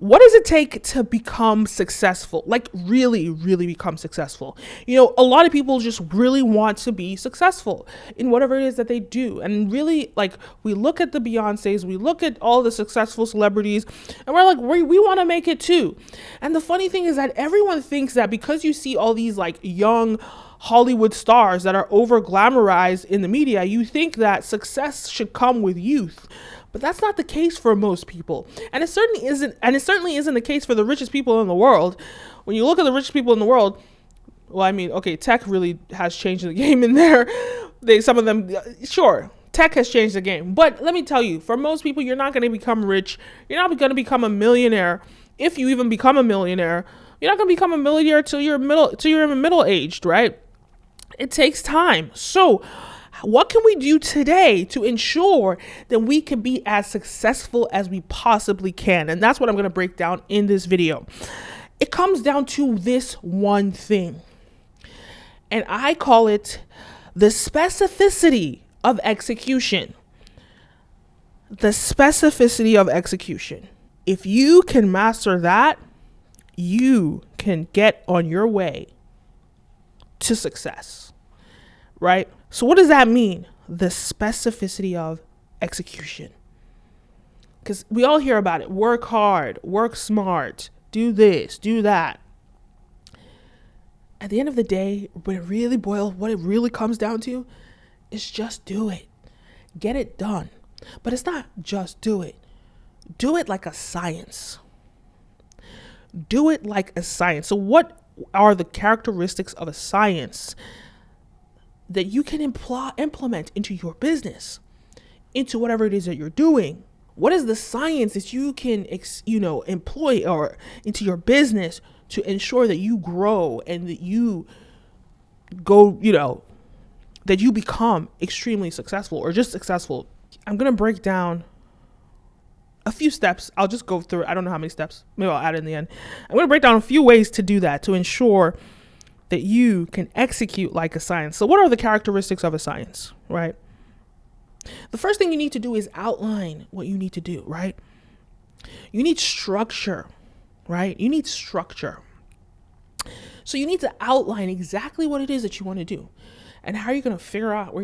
What does it take to become successful? Like really, really become successful. You know, a lot of people just really want to be successful in whatever it is that they do. And really, like, we look at the Beyoncés, we look at all the successful celebrities, and we're like, we want to make it too. And the funny thing is that everyone thinks that because you see all these like young Hollywood stars that are over glamorized in the media, you think that success should come with youth. But that's not the case for most people. And it certainly isn't the case for the richest people in the world. When you look at the richest people in the world, well, I mean, okay, tech really has changed the game in there. Some of them, sure, tech has changed the game. But let me tell you, for most people, you're not going to become rich. You're not going to become a millionaire. If you even become a millionaire, you're not going to become a millionaire till you're middle-aged, right? It takes time. So what can we do today to ensure that we can be as successful as we possibly can? And that's what I'm going to break down in this video. It comes down to this one thing, and I call it the specificity of execution. The specificity of execution. If you can master that, you can get on your way to success, right? So what does that mean? The specificity of execution. Because we all hear about it. Work hard, work smart, do this, do that. At the end of the day, what it really comes down to is just do it. Get it done. But it's not just do it. Do it like a science. Do it like a science. So what are the characteristics of a science that you can implement into your business, into whatever it is that you're doing? What is the science that you can, employ or into your business to ensure that you grow and that you go, that you become extremely successful or just successful? I'm going to break down a few steps. I'll just go through. I don't know how many steps. Maybe I'll add it in the end. I'm going to break down a few ways to do that, to ensure that you can execute like a science. So what are the characteristics of a science, right? The first thing you need to do is outline what you need to do, right? You need structure, right? You need structure. So you need to outline exactly what it is that you want to do. And how are you going to figure out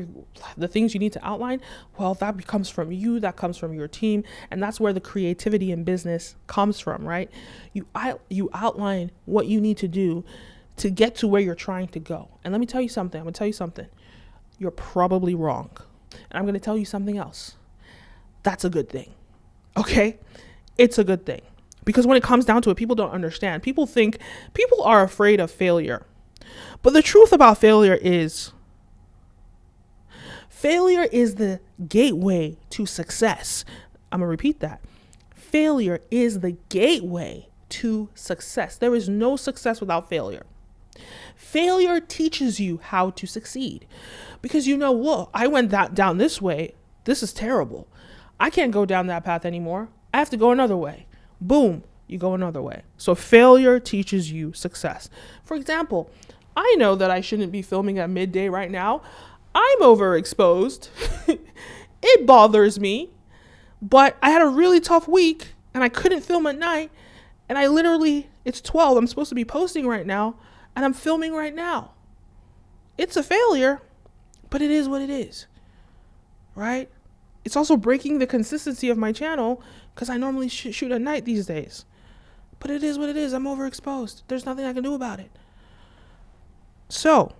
the things you need to outline? Well, that comes from you, that comes from your team, and that's where the creativity in business comes from, right? You outline what you need to do to get to where you're trying to go. And let me tell you something. I'm going to tell you something. You're probably wrong. And I'm going to tell you something else. That's a good thing. Okay? It's a good thing. Because when it comes down to it, people don't understand. People are afraid of failure. But the truth about failure is the gateway to success. I'm going to repeat that. Failure is the gateway to success. There is no success without failure. Failure teaches you how to succeed, because well, I went down this way. This is terrible. I can't go down that path anymore. I have to go another way. Boom, you go another way. So failure teaches you success. For example, I know that I shouldn't be filming at midday right now. I'm overexposed. It bothers me, but I had a really tough week and I couldn't film at night. And it's 12. I'm supposed to be posting right now and I'm filming right now. It's a failure, but it is what it is, right? It's also breaking the consistency of my channel because I normally shoot at night these days. But it is what it is. I'm overexposed. There's nothing I can do about it. So,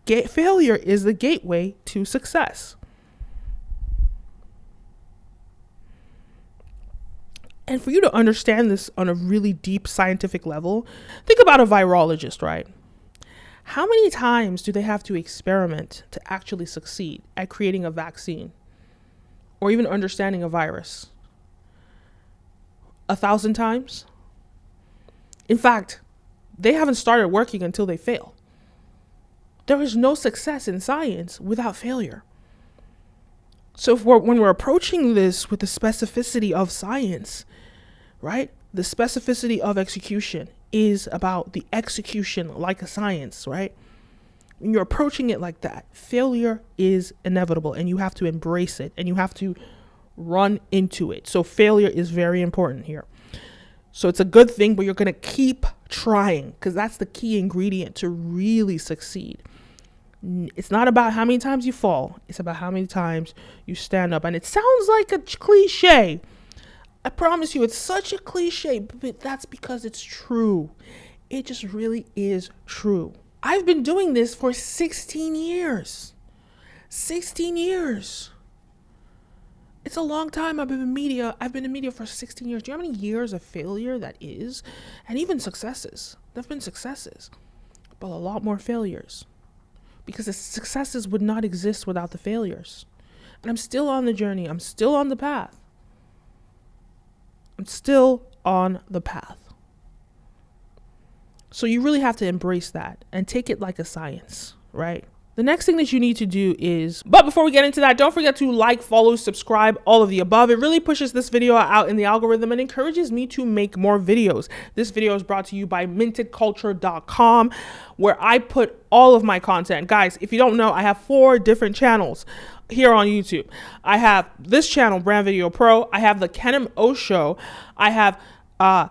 failure is the gateway to success. And for you to understand this on a really deep scientific level, think about a virologist, right? How many times do they have to experiment to actually succeed at creating a vaccine or even understanding a virus? 1,000 times? In fact, they haven't started working until they fail. There is no success in science without failure. So when we're approaching this with the specificity of science, right? The specificity of execution is about the execution like a science, right? When you're approaching it like that, failure is inevitable and you have to embrace it and you have to run into it. So failure is very important here. So it's a good thing, but you're going to keep trying because that's the key ingredient to really succeed. It's not about how many times you fall. It's about how many times you stand up. And it sounds like a cliche. I promise you, it's such a cliche, but that's because it's true. It just really is true. I've been doing this for 16 years. 16 years. It's a long time. I've been in media. I've been in media for 16 years. Do you know how many years of failure that is? And even successes. There have been successes, but a lot more failures. Because the successes would not exist without the failures. And I'm still on the journey. I'm still on the path. I'm still on the path. So you really have to embrace that and take it like a science, right? The next thing that you need to do is, but before we get into that, don't forget to like, follow, subscribe, all of the above. It really pushes this video out in the algorithm and encourages me to make more videos. This video is brought to you by mintedculture.com, where I put all of my content. Guys, if you don't know, I have 4 different channels here on YouTube. I have this channel, Brand Video Pro. I have the Kenim O show. I have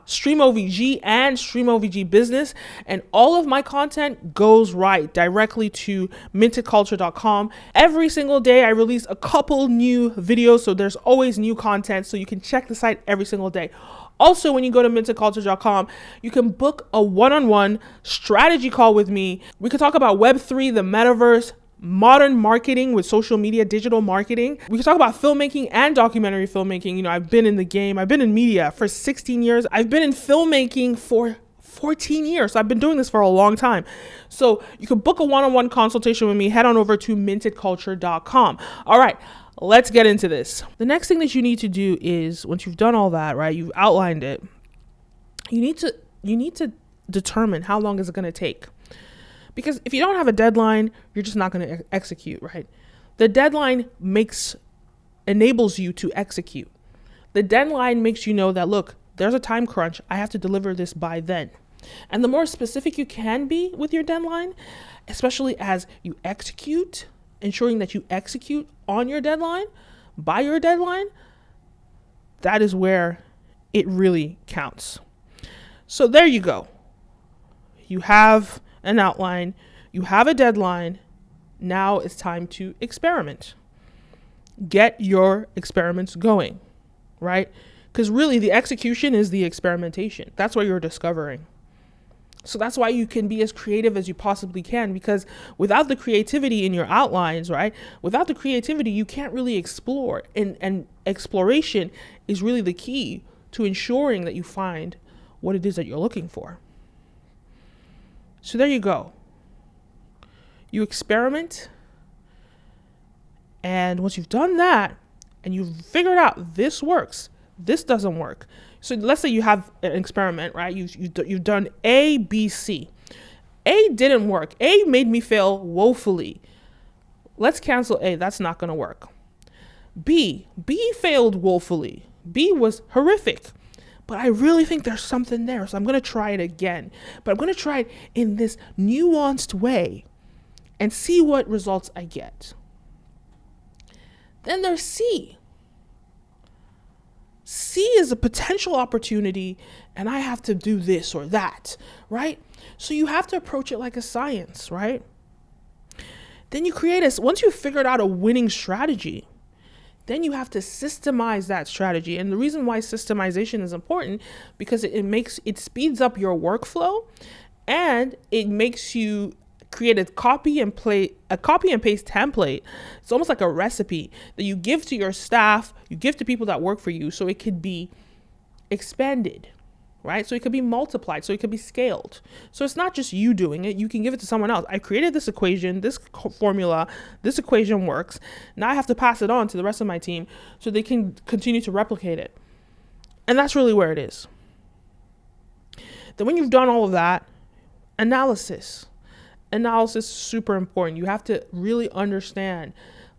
Stream OVG and Stream OVG Business, and all of my content goes right directly to mintedculture.com. Every single day I release a couple new videos, so there's always new content, so you can check the site every single day. Also, when you go to mintedculture.com, you can book a one-on-one strategy call with me. We could talk about Web3, the metaverse, modern marketing with social media, digital marketing. We can talk about filmmaking and documentary filmmaking. You know, I've been in the game. I've been in media for 16 years. I've been in filmmaking for 14 years. So I've been doing this for a long time. So you can book a one-on-one consultation with me. Head on over to mintedculture.com. All right, let's get into this. The next thing that you need to do is, once you've done all that, right, you've outlined it, you need to determine how long is it going to take. Because if you don't have a deadline, you're just not going to execute, right? The deadline enables you to execute. The deadline makes you know that, look, there's a time crunch. I have to deliver this by then. And the more specific you can be with your deadline, especially as you execute, ensuring that you execute on your deadline, by your deadline, that is where it really counts. So there you go. You have an outline, you have a deadline. Now it's time to experiment. Get your experiments going, right? Because really the execution is the experimentation. That's what you're discovering. So that's why you can be as creative as you possibly can, because without the creativity in your outlines, right? Without the creativity, you can't really explore. And exploration is really the key to ensuring that you find what it is that you're looking for. So there you go. You experiment. And once you've done that and you've figured out this works, this doesn't work. So let's say you have an experiment, right? You've done A, B, C. A didn't work. A made me fail woefully. Let's cancel A. That's not going to work. B failed woefully. B was horrific. But I really think there's something there, so I'm going to try it again. But I'm going to try it in this nuanced way and see what results I get. Then there's C. C is a potential opportunity, and I have to do this or that, right? So you have to approach it like a science, right? Then you once you've figured out a winning strategy, then you have to systemize that strategy. And the reason why systemization is important, because it speeds up your workflow, and it makes you create a copy and paste template. It's almost like a recipe that you give to your staff, you give to people that work for you, so it could be expanded, right? So it could be multiplied, so it could be scaled. So it's not just you doing it. You can give it to someone else. I created this equation, this formula, this equation works. Now I have to pass it on to the rest of my team so they can continue to replicate it. And that's really where it is. Then when you've done all of that, analysis is super important. You have to really understand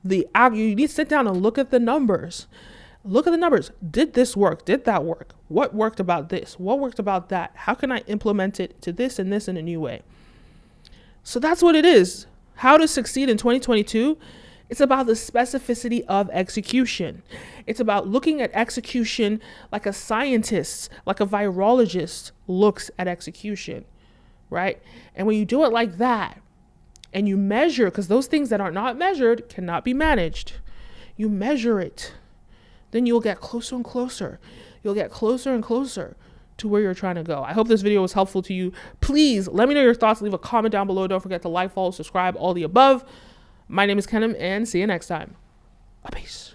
you need to sit down and look at the numbers. Look at the numbers. Did this work? Did that work? What worked about this? What worked about that? How can I implement it to this and this in a new way? So that's what it is. How to succeed in 2022 It's about the specificity of execution. It's about looking at execution like a scientist, like a virologist looks at execution, right? And when you do it like that and you measure, because those things that are not measured cannot be managed, you measure it, then you'll get closer and closer. You'll get closer and closer to where you're trying to go. I hope this video was helpful to you. Please let me know your thoughts. Leave a comment down below. Don't forget to like, follow, subscribe, all the above. My name is Kenim, and see you next time. Peace.